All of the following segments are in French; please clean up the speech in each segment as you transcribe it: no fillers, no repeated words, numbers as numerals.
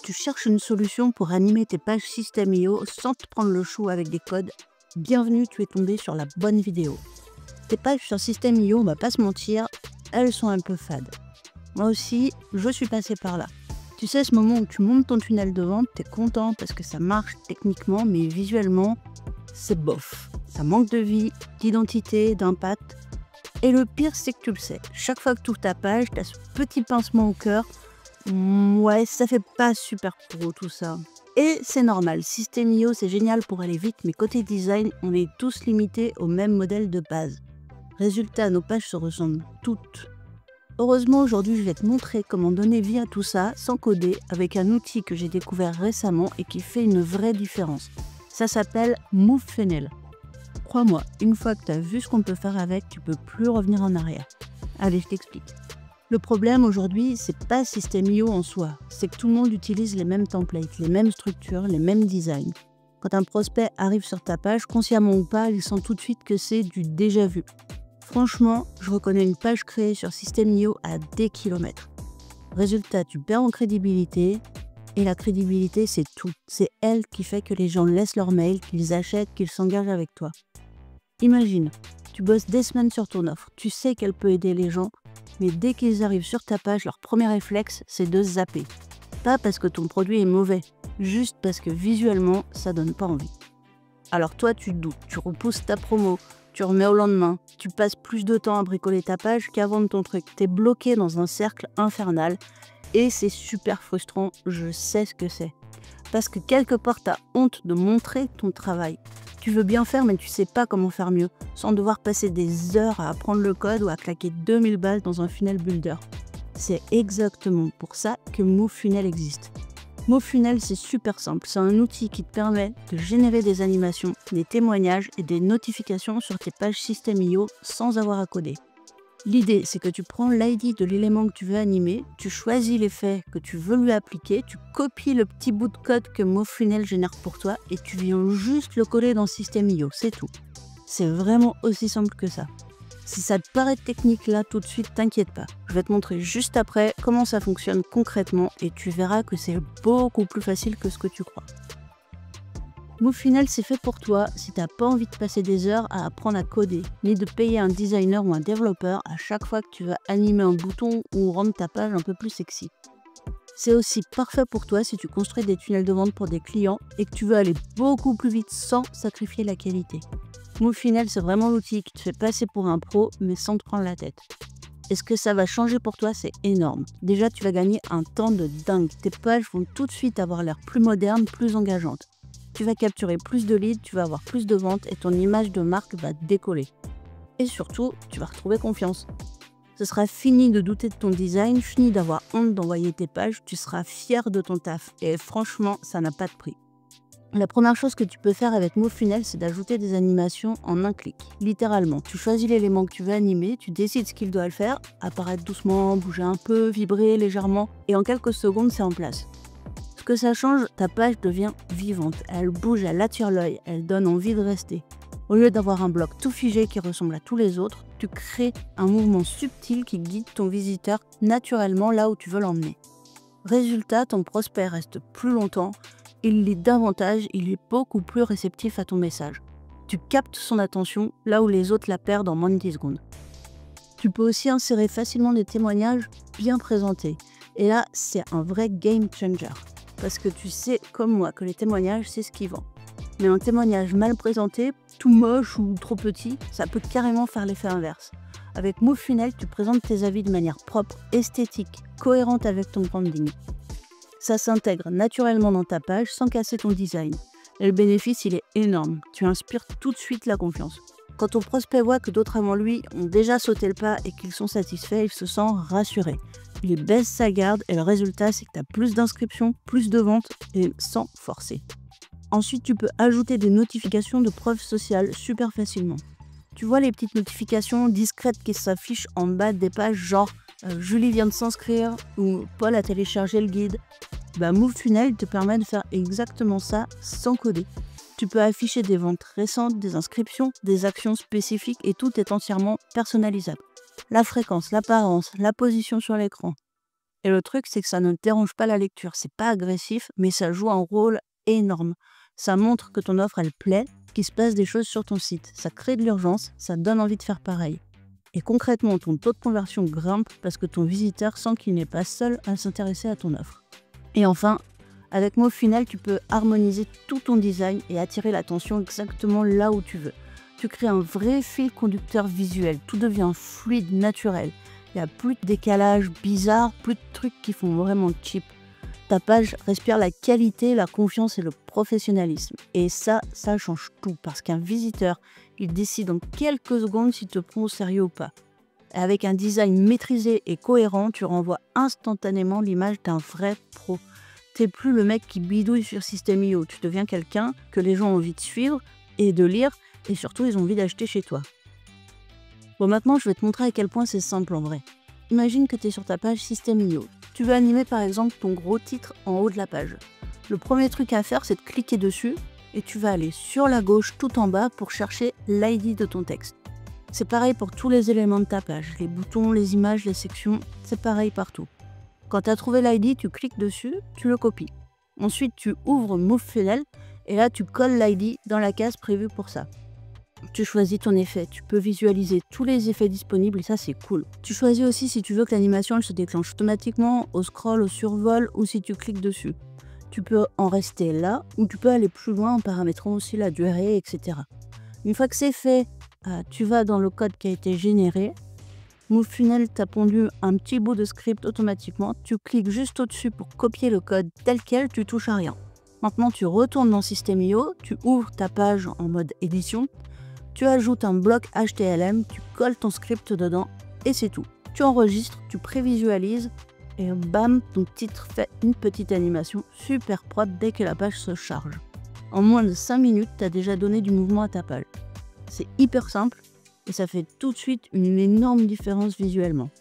Tu cherches une solution pour animer tes pages System.io sans te prendre le chou avec des codes? Bienvenue, tu es tombé sur la bonne vidéo. Tes pages sur System.io, on va pas se mentir, elles sont un peu fades. Moi aussi, je suis passée par là. Tu sais, ce moment où tu montes ton tunnel de vente, t'es content parce que ça marche techniquement, mais visuellement, c'est bof. Ça manque de vie, d'identité, d'impact. Et le pire, c'est que tu le sais. Chaque fois que tu ouvres ta page, t'as ce petit pincement au cœur. Ouais, ça fait pas super pro tout ça. Et c'est normal, System.io c'est génial pour aller vite, mais côté design, on est tous limités au même modèle de base. Résultat, nos pages se ressemblent toutes. Heureusement, aujourd'hui, je vais te montrer comment donner vie à tout ça sans coder avec un outil que j'ai découvert récemment et qui fait une vraie différence. Ça s'appelle MoveFunnel. Crois-moi, une fois que tu as vu ce qu'on peut faire avec, tu peux plus revenir en arrière. Allez, je t'explique. Le problème aujourd'hui, c'est pas System.io en soi, c'est que tout le monde utilise les mêmes templates, les mêmes structures, les mêmes designs. Quand un prospect arrive sur ta page, consciemment ou pas, il sent tout de suite que c'est du déjà vu. Franchement, je reconnais une page créée sur System.io à des kilomètres. Résultat, tu perds en crédibilité, et la crédibilité, c'est tout. C'est elle qui fait que les gens laissent leur mail, qu'ils achètent, qu'ils s'engagent avec toi. Imagine, tu bosses des semaines sur ton offre, tu sais qu'elle peut aider les gens, mais dès qu'ils arrivent sur ta page, leur premier réflexe, c'est de zapper. Pas parce que ton produit est mauvais, juste parce que visuellement, ça donne pas envie. Alors toi, tu doutes, tu repousses ta promo, tu remets au lendemain, tu passes plus de temps à bricoler ta page qu'à vendre ton truc. T'es bloqué dans un cercle infernal et c'est super frustrant, je sais ce que c'est. Parce que quelque part, t'as honte de montrer ton travail. Tu veux bien faire, mais tu sais pas comment faire mieux, sans devoir passer des heures à apprendre le code ou à claquer 2000 balles dans un funnel builder. C'est exactement pour ça que MoveFunnel existe. MoveFunnel, c'est super simple. C'est un outil qui te permet de générer des animations, des témoignages et des notifications sur tes pages System.io sans avoir à coder. L'idée, c'est que tu prends l'ID de l'élément que tu veux animer, tu choisis l'effet que tu veux lui appliquer, tu copies le petit bout de code que MoveFunnel génère pour toi et tu viens juste le coller dans System.io, c'est tout. C'est vraiment aussi simple que ça. Si ça te paraît technique là tout de suite, t'inquiète pas. Je vais te montrer juste après comment ça fonctionne concrètement et tu verras que c'est beaucoup plus facile que ce que tu crois. MoveFunnel, c'est fait pour toi si t'as pas envie de passer des heures à apprendre à coder, ni de payer un designer ou un développeur à chaque fois que tu vas animer un bouton ou rendre ta page un peu plus sexy. C'est aussi parfait pour toi si tu construis des tunnels de vente pour des clients et que tu veux aller beaucoup plus vite sans sacrifier la qualité. MoveFunnel, c'est vraiment l'outil qui te fait passer pour un pro, mais sans te prendre la tête. Et ce que ça va changer pour toi, c'est énorme. Déjà, tu vas gagner un temps de dingue. Tes pages vont tout de suite avoir l'air plus modernes, plus engageantes. Tu vas capturer plus de leads, tu vas avoir plus de ventes et ton image de marque va décoller. Et surtout, tu vas retrouver confiance. Ce sera fini de douter de ton design, fini d'avoir honte d'envoyer tes pages, tu seras fier de ton taf. Et franchement, ça n'a pas de prix. La première chose que tu peux faire avec MoveFunnel, c'est d'ajouter des animations en un clic. Littéralement, tu choisis l'élément que tu veux animer, tu décides ce qu'il doit le faire, apparaître doucement, bouger un peu, vibrer légèrement, et en quelques secondes, c'est en place. Ce que ça change, ta page devient vivante, elle bouge, elle attire l'œil, elle donne envie de rester. Au lieu d'avoir un bloc tout figé qui ressemble à tous les autres, tu crées un mouvement subtil qui guide ton visiteur naturellement là où tu veux l'emmener. Résultat, ton prospect reste plus longtemps, il lit davantage, il est beaucoup plus réceptif à ton message. Tu captes son attention là où les autres la perdent en moins de 10 secondes. Tu peux aussi insérer facilement des témoignages bien présentés. Et là, c'est un vrai game changer. Parce que tu sais, comme moi, que les témoignages, c'est ce qui vend. Mais un témoignage mal présenté, tout moche ou trop petit, ça peut carrément faire l'effet inverse. Avec MoveFunnel, tu présentes tes avis de manière propre, esthétique, cohérente avec ton branding. Ça s'intègre naturellement dans ta page sans casser ton design. Et le bénéfice, il est énorme. Tu inspires tout de suite la confiance. Quand ton prospect voit que d'autres avant lui ont déjà sauté le pas et qu'ils sont satisfaits, il se sent rassuré. Il baisse sa garde et le résultat, c'est que tu as plus d'inscriptions, plus de ventes et sans forcer. Ensuite, tu peux ajouter des notifications de preuves sociales super facilement. Tu vois les petites notifications discrètes qui s'affichent en bas des pages genre Julie vient de s'inscrire ou Paul a téléchargé le guide. MoveFunnel te permet de faire exactement ça sans coder. Tu peux afficher des ventes récentes, des inscriptions, des actions spécifiques et tout est entièrement personnalisable. La fréquence, l'apparence, la position sur l'écran. Et le truc, c'est que ça ne dérange pas la lecture. C'est pas agressif, mais ça joue un rôle énorme. Ça montre que ton offre, elle plaît, qu'il se passe des choses sur ton site. Ça crée de l'urgence, ça donne envie de faire pareil. Et concrètement, ton taux de conversion grimpe parce que ton visiteur sent qu'il n'est pas seul à s'intéresser à ton offre. Et enfin, avec MauFunnel, tu peux harmoniser tout ton design et attirer l'attention exactement là où tu veux. Tu crées un vrai fil conducteur visuel, tout devient fluide, naturel. Il n'y a plus de décalage bizarre, plus de trucs qui font vraiment cheap. Ta page respire la qualité, la confiance et le professionnalisme. Et ça change tout parce qu'un visiteur, il décide en quelques secondes s'il te prend au sérieux ou pas. Et avec un design maîtrisé et cohérent, tu renvoies instantanément l'image d'un vrai pro. T'es plus le mec qui bidouille sur System.io, tu deviens quelqu'un que les gens ont envie de suivre et de lire et surtout ils ont envie d'acheter chez toi. Bon, maintenant je vais te montrer à quel point c'est simple en vrai. Imagine que tu es sur ta page System.io. Tu veux animer par exemple ton gros titre en haut de la page. Le premier truc à faire, c'est de cliquer dessus et tu vas aller sur la gauche tout en bas pour chercher l'ID de ton texte. C'est pareil pour tous les éléments de ta page, les boutons, les images, les sections, c'est pareil partout. Quand tu as trouvé l'ID, tu cliques dessus, tu le copies. Ensuite, tu ouvres MauFunnel et là, tu colles l'ID dans la case prévue pour ça. Tu choisis ton effet, tu peux visualiser tous les effets disponibles et ça c'est cool. Tu choisis aussi si tu veux que l'animation elle se déclenche automatiquement, au scroll, au survol ou si tu cliques dessus. Tu peux en rester là ou tu peux aller plus loin en paramétrant aussi la durée, etc. Une fois que c'est fait, tu vas dans le code qui a été généré. MauFunnel t'a pondu un petit bout de script automatiquement. Tu cliques juste au-dessus pour copier le code tel quel, tu touches à rien. Maintenant tu retournes dans System.io, tu ouvres ta page en mode édition. Tu ajoutes un bloc HTML, tu colles ton script dedans et c'est tout. Tu enregistres, tu prévisualises et bam, ton titre fait une petite animation super propre dès que la page se charge. En moins de 5 minutes, tu as déjà donné du mouvement à ta page. C'est hyper simple et ça fait tout de suite une énorme différence visuellement.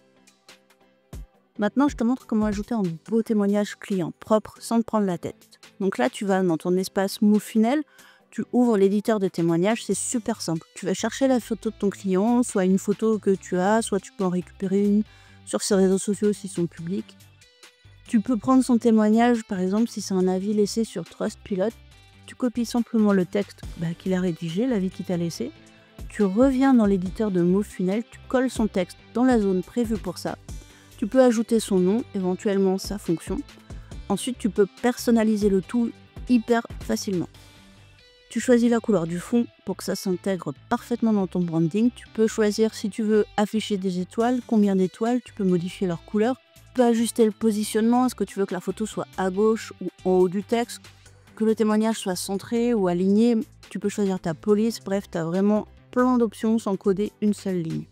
Maintenant, je te montre comment ajouter un beau témoignage client propre sans te prendre la tête. Donc là, tu vas dans ton espace MauFunnel. Tu ouvres l'éditeur de témoignages, c'est super simple. Tu vas chercher la photo de ton client, soit une photo que tu as, soit tu peux en récupérer une sur ses réseaux sociaux s'ils sont publics. Tu peux prendre son témoignage, par exemple, si c'est un avis laissé sur Trustpilot. Tu copies simplement le texte qu'il a rédigé, l'avis qu'il t'a laissé. Tu reviens dans l'éditeur de MauFunnel, tu colles son texte dans la zone prévue pour ça. Tu peux ajouter son nom, éventuellement sa fonction. Ensuite, tu peux personnaliser le tout hyper facilement. Tu choisis la couleur du fond pour que ça s'intègre parfaitement dans ton branding. Tu peux choisir si tu veux afficher des étoiles, combien d'étoiles, tu peux modifier leur couleur. Tu peux ajuster le positionnement, est-ce que tu veux que la photo soit à gauche ou en haut du texte, que le témoignage soit centré ou aligné. Tu peux choisir ta police, bref, tu as vraiment plein d'options sans coder une seule ligne.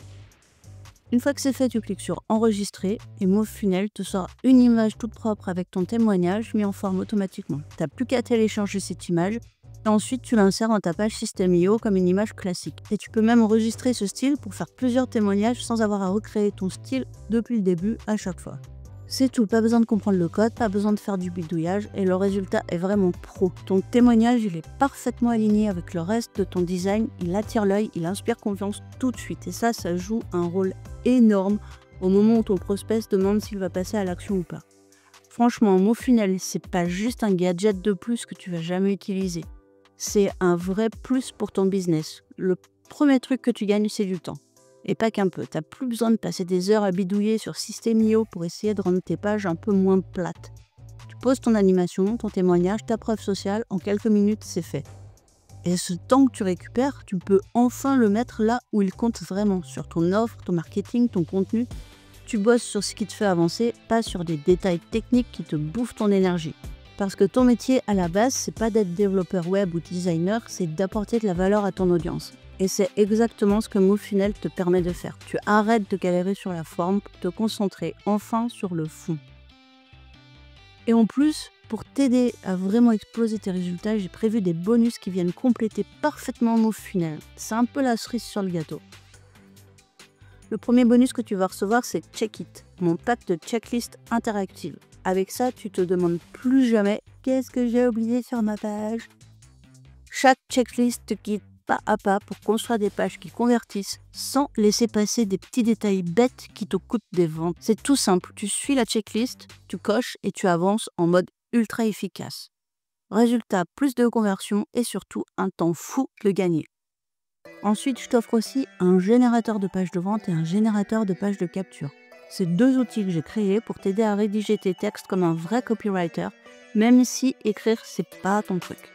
Une fois que c'est fait, tu cliques sur enregistrer et MauFunnel te sort une image toute propre avec ton témoignage mis en forme automatiquement. Tu n'as plus qu'à télécharger cette image. Et ensuite, tu l'insères dans ta page System.io comme une image classique. Et tu peux même enregistrer ce style pour faire plusieurs témoignages sans avoir à recréer ton style depuis le début à chaque fois. C'est tout, pas besoin de comprendre le code, pas besoin de faire du bidouillage et le résultat est vraiment pro. Ton témoignage, il est parfaitement aligné avec le reste de ton design, il attire l'œil, il inspire confiance tout de suite. Et ça joue un rôle énorme au moment où ton prospect se demande s'il va passer à l'action ou pas. Franchement, MauFunnel, c'est pas juste un gadget de plus que tu vas jamais utiliser. C'est un vrai plus pour ton business. Le premier truc que tu gagnes, c'est du temps. Et pas qu'un peu. Tu n'as plus besoin de passer des heures à bidouiller sur System.io pour essayer de rendre tes pages un peu moins plates. Tu poses ton animation, ton témoignage, ta preuve sociale, en quelques minutes, c'est fait. Et ce temps que tu récupères, tu peux enfin le mettre là où il compte vraiment, sur ton offre, ton marketing, ton contenu. Tu bosses sur ce qui te fait avancer, pas sur des détails techniques qui te bouffent ton énergie. Parce que ton métier à la base, c'est pas d'être développeur web ou designer, c'est d'apporter de la valeur à ton audience. Et c'est exactement ce que MauFunnel te permet de faire. Tu arrêtes de galérer sur la forme pour te concentrer enfin sur le fond. Et en plus, pour t'aider à vraiment exploser tes résultats, j'ai prévu des bonus qui viennent compléter parfaitement MauFunnel. C'est un peu la cerise sur le gâteau. Le premier bonus que tu vas recevoir, c'est Check It, mon pack de checklist interactive. Avec ça, tu te demandes plus jamais « Qu'est-ce que j'ai oublié sur ma page ?» Chaque checklist te guide pas à pas pour construire des pages qui convertissent sans laisser passer des petits détails bêtes qui te coûtent des ventes. C'est tout simple, tu suis la checklist, tu coches et tu avances en mode ultra efficace. Résultat, plus de conversions et surtout un temps fou de gagner. Ensuite, je t'offre aussi un générateur de pages de vente et un générateur de pages de capture. C'est deux outils que j'ai créés pour t'aider à rédiger tes textes comme un vrai copywriter, même si écrire, c'est pas ton truc.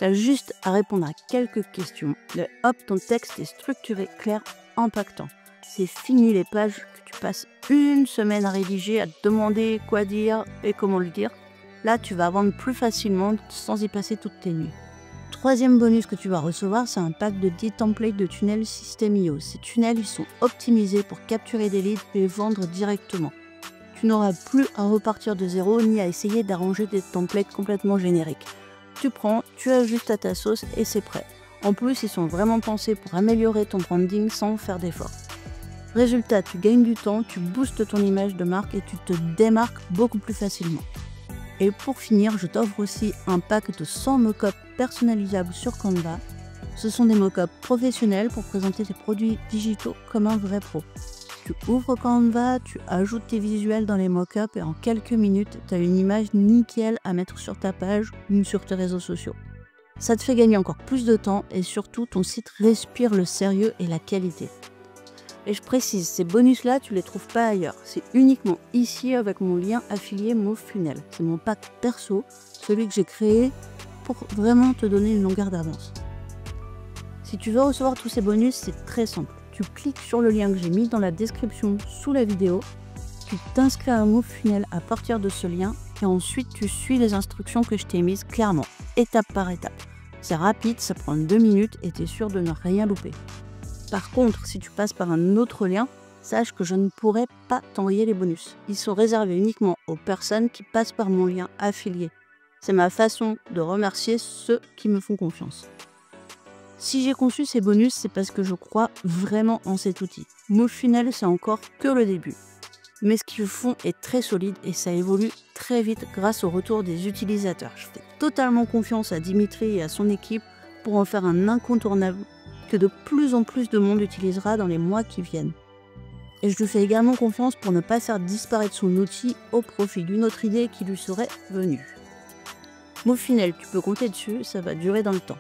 T'as juste à répondre à quelques questions et hop, ton texte est structuré, clair, impactant. C'est fini les pages que tu passes une semaine à rédiger, à te demander quoi dire et comment le dire. Là, tu vas vendre plus facilement sans y passer toutes tes nuits. Troisième bonus que tu vas recevoir, c'est un pack de 10 templates de tunnels System.io. Ces tunnels, ils sont optimisés pour capturer des leads et les vendre directement. Tu n'auras plus à repartir de zéro ni à essayer d'arranger des templates complètement génériques. Tu prends, tu ajustes à ta sauce et c'est prêt. En plus, ils sont vraiment pensés pour améliorer ton branding sans faire d'efforts. Résultat, tu gagnes du temps, tu boostes ton image de marque et tu te démarques beaucoup plus facilement. Et pour finir, je t'offre aussi un pack de 100 mock-ups personnalisables sur Canva. Ce sont des mock-ups professionnels pour présenter tes produits digitaux comme un vrai pro. Tu ouvres Canva, tu ajoutes tes visuels dans les mock-ups et en quelques minutes, tu as une image nickel à mettre sur ta page ou sur tes réseaux sociaux. Ça te fait gagner encore plus de temps et surtout ton site respire le sérieux et la qualité. Et je précise, ces bonus-là, tu les trouves pas ailleurs. C'est uniquement ici avec mon lien affilié MoveFunnel. C'est mon pack perso, celui que j'ai créé pour vraiment te donner une longueur d'avance. Si tu veux recevoir tous ces bonus, c'est très simple. Tu cliques sur le lien que j'ai mis dans la description sous la vidéo, tu t'inscris à un MoveFunnel à partir de ce lien et ensuite tu suis les instructions que je t'ai mises clairement, étape par étape. C'est rapide, ça prend 2 minutes et tu es sûr de ne rien louper. Par contre, si tu passes par un autre lien, sache que je ne pourrai pas t'envoyer les bonus. Ils sont réservés uniquement aux personnes qui passent par mon lien affilié. C'est ma façon de remercier ceux qui me font confiance. Si j'ai conçu ces bonus, c'est parce que je crois vraiment en cet outil. MoveFunnel, c'est encore que le début. Mais ce qu'ils font est très solide et ça évolue très vite grâce au retour des utilisateurs. Je fais totalement confiance à Dimitri et à son équipe pour en faire un incontournable que de plus en plus de monde utilisera dans les mois qui viennent. Et je lui fais également confiance pour ne pas faire disparaître son outil au profit d'une autre idée qui lui serait venue. MoveFunnel, tu peux compter dessus, ça va durer dans le temps.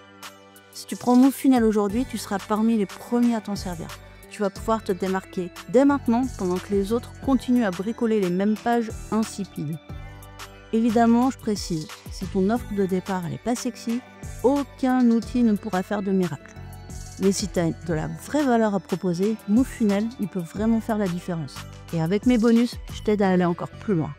Si tu prends MoveFunnel aujourd'hui, tu seras parmi les premiers à t'en servir. Tu vas pouvoir te démarquer dès maintenant pendant que les autres continuent à bricoler les mêmes pages insipides. Évidemment, je précise, si ton offre de départ n'est pas sexy, aucun outil ne pourra faire de miracle. Mais si tu as de la vraie valeur à proposer, MoveFunnel, il peut vraiment faire la différence. Et avec mes bonus, je t'aide à aller encore plus loin.